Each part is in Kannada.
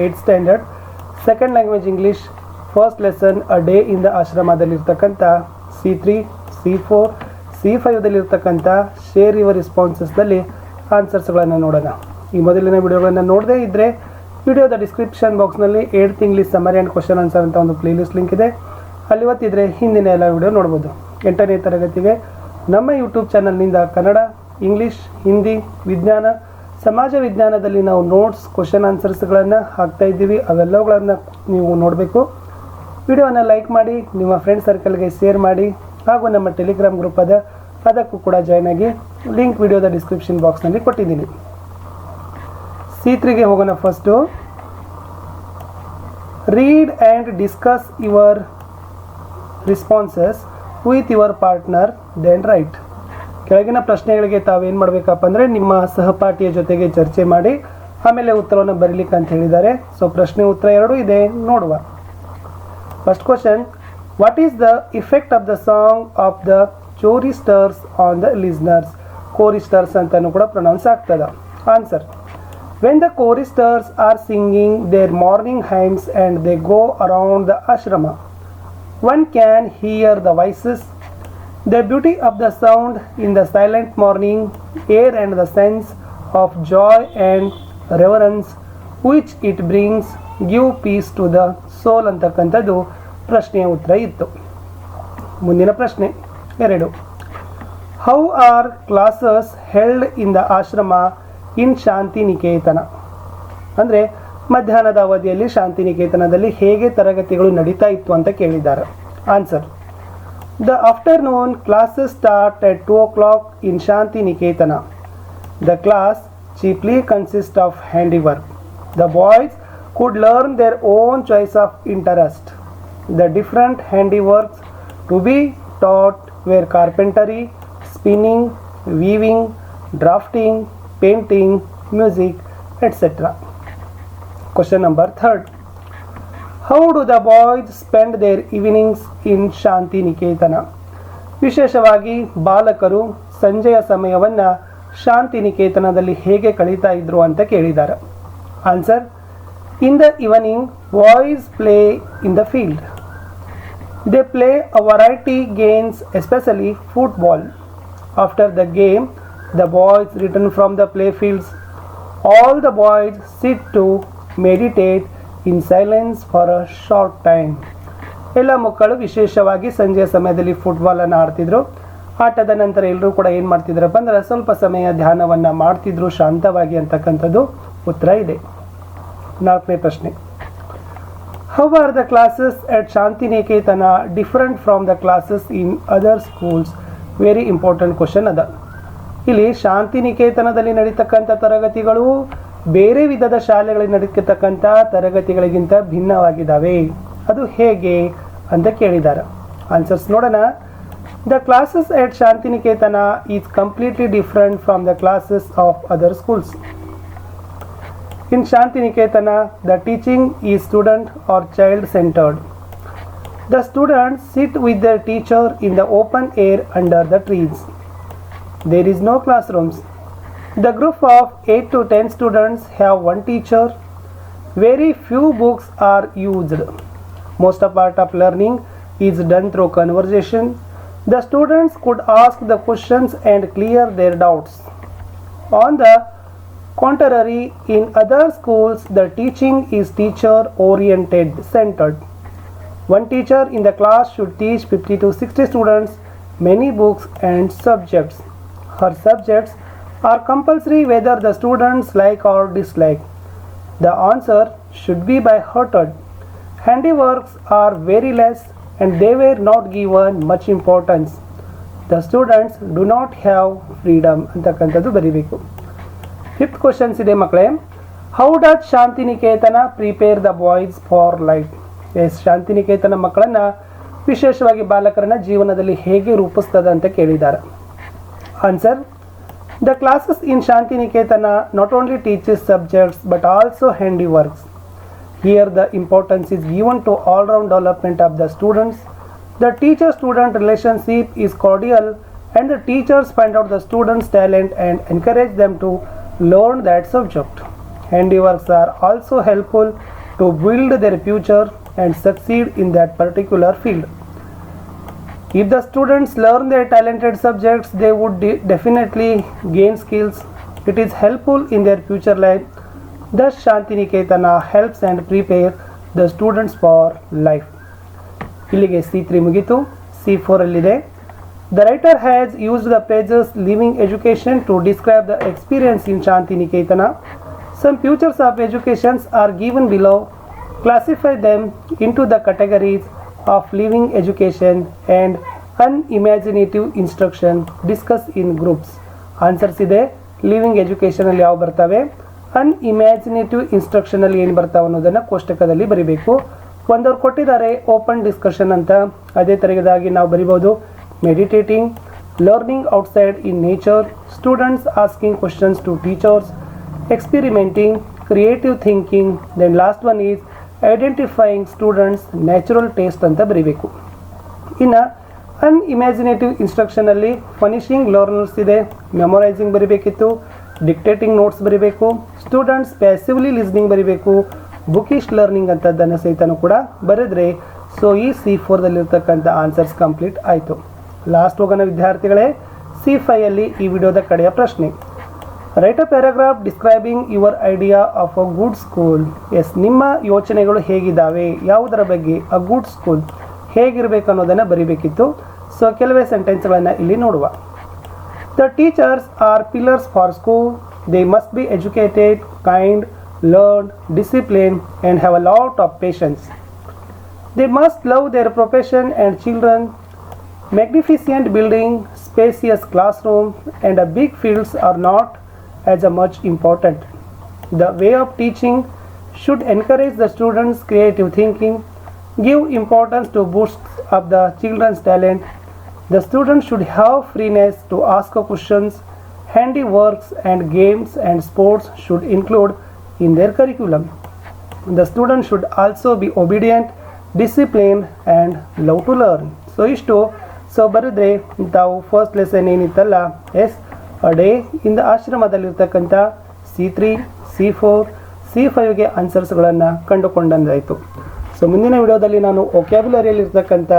8th standard second language English first lesson a day in the ಆಶ್ರಮದಲ್ಲಿರ್ತಕ್ಕಂಥ C3, C4, C5ದಲ್ಲಿರ್ತಕ್ಕಂಥ ಶೇರ್ ಯುವರ್ ರೆಸ್ಪಾನ್ಸಸ್ನಲ್ಲಿ ಆನ್ಸರ್ಸ್ಗಳನ್ನು ನೋಡೋಣ. ಈ ಮೊದಲಿನ ವಿಡಿಯೋಗಳನ್ನು ನೋಡದೇ ಇದ್ದರೆ ವಿಡಿಯೋದ ಡಿಸ್ಕ್ರಿಪ್ಷನ್ ಬಾಕ್ಸ್ನಲ್ಲಿ 8th English summary and question answer ಅಂತ ಒಂದು ಪ್ಲೇಲಿಸ್ಟ್ ಲಿಂಕ್ ಇದೆ. ಅಲ್ಲಿ ಒತ್ತಿದ್ರೆ ಹಿಂದಿನ ಎಲ್ಲ ವಿಡಿಯೋ ನೋಡ್ಬೋದು. 8ನೇ ತರಗತಿಗೆ ನಮ್ಮ ಯೂಟ್ಯೂಬ್ ಚಾನಲ್ನಿಂದ ಕನ್ನಡ, ಇಂಗ್ಲೀಷ್, ಹಿಂದಿ, ವಿಜ್ಞಾನ, ಸಮಾಜ ವಿಜ್ಞಾನದಲ್ಲಿ ನಾವು ನೋಟ್ಸ್, ಕ್ವಶನ್ ಆನ್ಸರ್ಸ್ಗಳನ್ನು ಹಾಕ್ತಾ ಇದ್ದೀವಿ. ಅವೆಲ್ಲವುಗಳನ್ನು ನೀವು ನೋಡಬೇಕು. ವಿಡಿಯೋನ ಲೈಕ್ ಮಾಡಿ, ನಿಮ್ಮ ಫ್ರೆಂಡ್ ಸರ್ಕಲ್ಗೆ ಶೇರ್ ಮಾಡಿ, ಹಾಗೂ ನಮ್ಮ ಟೆಲಿಗ್ರಾಮ್ ಗ್ರೂಪ್ ಅದಕ್ಕೂ ಕೂಡ ಜಾಯ್ನ್ ಆಗಿ. ಲಿಂಕ್ ವಿಡಿಯೋದ ಡಿಸ್ಕ್ರಿಪ್ಷನ್ ಬಾಕ್ಸ್ನಲ್ಲಿ ಕೊಟ್ಟಿದ್ದೀನಿ. C3ಗೆ ಹೋಗೋಣ. First read and discuss your responses with your partner then write. ಕೆಳಗಿನ ಪ್ರಶ್ನೆಗಳಿಗೆ ತಾವೇನು ಮಾಡಬೇಕಪ್ಪ ಅಂದರೆ ನಿಮ್ಮ ಸಹಪಾಠಿಯ ಜೊತೆಗೆ ಚರ್ಚೆ ಮಾಡಿ ಆಮೇಲೆ ಉತ್ತರವನ್ನು ಬರೀಲಿಕ್ಕೆ ಅಂತ ಹೇಳಿದ್ದಾರೆ. ಸೊ ಪ್ರಶ್ನೆ ಉತ್ತರ 2 ಇದೆ, ನೋಡುವ. First question, what is the effect of the song of the choristers on the listeners? Choristers ಅಂತಲೂ ಕೂಡ ಪ್ರೊನೌನ್ಸ್ ಆಗ್ತದ. Answer, when the choristers are singing their morning hymns and they go around the ashram, one can hear the voices, the beauty of the sound in the silent morning air and the sense of joy and reverence which it brings give peace to the soul ಅಂತಕ್ಕಂಥದ್ದು ಪ್ರಶ್ನೆಯ ಉತ್ತರ ಇತ್ತು. ಮುಂದಿನ ಪ್ರಶ್ನೆ 2, how are classes held in the ಆಶ್ರಮ ಇನ್ ಶಾಂತಿನಿಕೇತನ? ಅಂದರೆ ಮಧ್ಯಾಹ್ನದ ಅವಧಿಯಲ್ಲಿ ಶಾಂತಿನಿಕೇತನದಲ್ಲಿ ಹೇಗೆ ತರಗತಿಗಳು ನಡೀತಾ ಇತ್ತು ಅಂತ ಕೇಳಿದ್ದಾರೆ. Answer, the afternoon classes start at 2 o'clock in Shantiniketan. The class chiefly consist of handiwork. The boys could learn their own choice of interest. The different handiworks to be taught were carpentry, spinning, weaving, drafting, painting, music, etc. Question number 3, how do the boys spend their evenings in Shantiniketan? ವಿಶೇಷವಾಗಿ ಬಾಲಕರು ಸಂಜೆಯ ಸಮಯವನ್ನು ಶಾಂತಿನಿಕೇತನದಲ್ಲಿ ಹೇಗೆ ಕಳೀತಾ ಇದ್ರು ಅಂತ ಕೇಳಿದ್ದಾರೆ. Answer, in the evening boys play in the field. They play a variety games, especially football. After the game the boys return from the play fields. All the boys sit to meditate in silence for a short time. ಎಲ್ಲ ಮಕ್ಕಳು ವಿಶೇಷವಾಗಿ ಸಂಜೆಯ ಸಮಯದಲ್ಲಿ ಫುಟ್ಬಾಲನ್ನು ಆಡ್ತಿದ್ರು. ಆಟದ ನಂತರ ಎಲ್ಲರೂ ಕೂಡ ಏನು ಮಾಡ್ತಿದ್ರಪ್ಪ ಅಂದರೆ ಸ್ವಲ್ಪ ಸಮಯ ಧ್ಯಾನವನ್ನು ಮಾಡ್ತಿದ್ರು ಶಾಂತವಾಗಿ ಅಂತಕ್ಕಂಥದ್ದು ಉತ್ತರ ಇದೆ. 4ನೇ ಪ್ರಶ್ನೆ, how are the classes at Shantiniketan different from the classes in other schools? Very important question ಅದ. ಇಲ್ಲಿ ಶಾಂತಿನಿಕೇತನದಲ್ಲಿ ನಡೀತಕ್ಕಂಥ ತರಗತಿಗಳು ಬೇರೆ ವಿಧದ ಶಾಲೆಗಳಲ್ಲಿ ನಡೀತಕ್ಕಂಥ ತರಗತಿಗಳಿಗಿಂತ ಭಿನ್ನವಾಗಿದ್ದಾವೆ. ಅದು ಹೇಗೆ ಅಂತ ಕೇಳಿದ್ದಾರೆ. ಆನ್ಸರ್ಸ್ ನೋಡೋಣ. The classes at Shantiniketan is completely different from the classes of other schools. In Shantiniketan the teaching is student or child centred. The students sit with the teacher in the open air under the trees. There is no classrooms. The group of 8 to 10 students have one teacher. Very few books are used. Most of part of learning is done through conversation. The students could ask the questions and clear their doubts. On the contrary, in other schools, the teaching is teacher oriented, centered. One teacher in the class should teach 50 to 60 students many books and subjects. Her subjects are compulsory whether the students like or dislike. The answer should be by hearted. Handiworks are very less and they were not given much importance. The students do not have freedom ಅಂತಕ್ಕಂಥದ್ದು ಬರೀಬೇಕು. 5th ಕ್ವಶನ್ಸ್ ಇದೆ ಮಕ್ಕಳೇ. How does Shantiniketan prepare the boys for life? Shantiniketan ಮಕ್ಕಳನ್ನು ವಿಶೇಷವಾಗಿ ಬಾಲಕರನ್ನ ಜೀವನದಲ್ಲಿ ಹೇಗೆ ರೂಪಿಸ್ತದೆ ಅಂತ ಕೇಳಿದ್ದಾರೆ. Answer, the classes in Shantiniketana not only teaches subjects but also handiworks. Here the importance is given to all-round development of the students. The teacher-student relationship is cordial and the teachers find out the students' talent and encourage them to learn that subject. handiworks are also helpful to build their future and succeed in that particular field. If the students learn their talented subjects, they would definitely gain skills. It is helpful in their future life. Thus, Shantiniketana helps and prepare the students for life. ಇಲ್ಲಿಗೆ C3 ಮುಗಿತು. C4 ಅಲ್ಲಿದೆ. The writer has used the phrases living education to describe the experience in Shantiniketana. Some futures of educations are given below. Classify them into the categories of living education and unimaginative instruction. Discuss in groups. Answers ಇದೆ. ಲಿವಿಂಗ್ ಎಜುಕೇಷನಲ್ಲಿ ಯಾವ ಬರ್ತವೆ, ಅನ್ಇಮ್ಯಾಜಿನೇಟಿವ್ ಇನ್ಸ್ಟ್ರಕ್ಷನಲ್ಲಿ ಏನು ಬರ್ತಾವೆ ಅನ್ನೋದನ್ನು ಕೋಷ್ಟಕದಲ್ಲಿ ಬರಿಬೇಕು. ಒಂದವ್ರು ಕೊಟ್ಟಿದ್ದಾರೆ ಓಪನ್ ಡಿಸ್ಕಷನ್ ಅಂತ, ಅದೇ ತರಹದಾಗಿ ನಾವು ಬರಿಬೋದು meditating, learning outside in nature, students asking questions to teachers, experimenting, creative thinking, then last one is identifying students natural taste ಅಂತ ಬರಿಬೇಕು. ಇನ್ನು ಅನ್ಇಮ್ಯಾಜಿನೇಟಿವ್ ಇನ್ಸ್ಟ್ರಕ್ಷನಲ್ಲಿ ಫಿನಿಶಿಂಗ್ ಲರ್ನರ್ಸ್ ಇದೆ, ಮೆಮೊರೈಸಿಂಗ್ ಬರಿಬೇಕಿತ್ತು, ಡಿಕ್ಟೇಟಿಂಗ್ ನೋಟ್ಸ್ ಬರಿಬೇಕು, ಸ್ಟೂಡೆಂಟ್ಸ್ ಪ್ಯಾಸಿವ್ಲಿ ಲಿಸ್ನಿಂಗ್ ಬರಿಬೇಕು, ಬುಕಿಶ್ ಲರ್ನಿಂಗ್ ಅಂತದ್ದನ್ನು ಸಹಿತನೂ ಕೂಡ ಬರೆದ್ರೆ ಸೊ ಈ C4ದಲ್ಲಿರ್ತಕ್ಕಂಥ ಆನ್ಸರ್ಸ್ ಕಂಪ್ಲೀಟ್ ಆಯಿತು. ಲಾಸ್ಟ್ ಹೋಗೋಣ ವಿದ್ಯಾರ್ಥಿಗಳೇ, C5ಅಲ್ಲಿ ಈ ವಿಡಿಯೋದ ಕಡೆಯ ಪ್ರಶ್ನೆ. Write a paragraph describing your idea of a good school. S, ನಿಮ್ಮ ಯೋಚನೆಗಳು ಹೇಗಿದ್ದಾವೆ, ಯಾವುದರ ಬಗ್ಗೆ, ಅ ಗುಡ್ ಸ್ಕೂಲ್ ಹೇಗಿರಬೇಕು ಅನ್ನೋದನ್ನು ಬರಿಬೇಕಿತ್ತು. ಸೊ ಕೆಲವೇ ಸೆಂಟೆನ್ಸ್ಗಳನ್ನು ಇಲ್ಲಿ ನೋಡುವ. The teachers R pillars for school. They must be educated, kind, learn, discipline and have a lot of patience. They must love their profession and children. Magnificent building, spacious classroom and a big fields are not as much important. The way of teaching should encourage the students' creative thinking, give importance to boost up the children's talent. The students should have freeness to ask questions. Handiworks and games and sports should include in their curriculum. The student should also be obedient, disciplined and love to learn. So ಇಷ್ಟು ಸೊ ಬರೆದ್ರೆ ತಾವು ಫಸ್ಟ್ ಲೆಸನ್ ಏನಿತ್ತಲ್ಲ ಎಸ್ ಅ ಡೇ ಇಂದ ಆಶ್ರಮದಲ್ಲಿರ್ತಕ್ಕಂಥ C3, C4, C5ಗೆ ಆನ್ಸರ್ಸ್ಗಳನ್ನು ಕಂಡುಕೊಂಡಂದಾಯಿತು. ಸೊ ಮುಂದಿನ ವಿಡಿಯೋದಲ್ಲಿ ನಾನು ವೊಕ್ಯಾಬ್ಯುಲರಿಯಲ್ಲಿರ್ತಕ್ಕಂಥ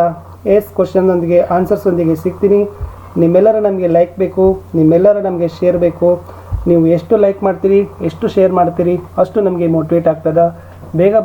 ಕ್ವಶನ್ನೊಂದಿಗೆ ಆನ್ಸರ್ಸೊಂದಿಗೆ ಸಿಗ್ತೀನಿ. ನಿಮ್ಮೆಲ್ಲರ ನಮಗೆ ಲೈಕ್ ಬೇಕು, ನಿಮ್ಮೆಲ್ಲರ ನಮಗೆ ಶೇರ್ ಬೇಕು. ನೀವು ಎಷ್ಟು ಲೈಕ್ ಮಾಡ್ತೀರಿ, ಎಷ್ಟು ಶೇರ್ ಮಾಡ್ತೀರಿ ಅಷ್ಟು ನಮಗೆ ಮೋಟಿವೇಟ್ ಆಗ್ತದೆ. ಬೇಗ